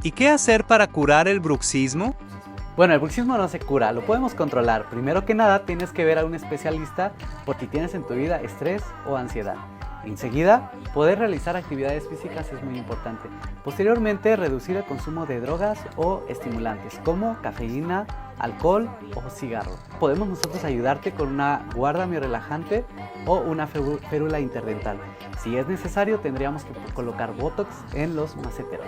¿Y qué hacer para curar el bruxismo? Bueno, el bruxismo no se cura, lo podemos controlar. Primero que nada, tienes que ver a un especialista por si tienes en tu vida estrés o ansiedad. Enseguida, poder realizar actividades físicas es muy importante. Posteriormente, reducir el consumo de drogas o estimulantes como cafeína, alcohol o cigarro. Podemos nosotros ayudarte con una guarda relajante o una férula interdental. Si es necesario, tendríamos que colocar Botox en los maceteros.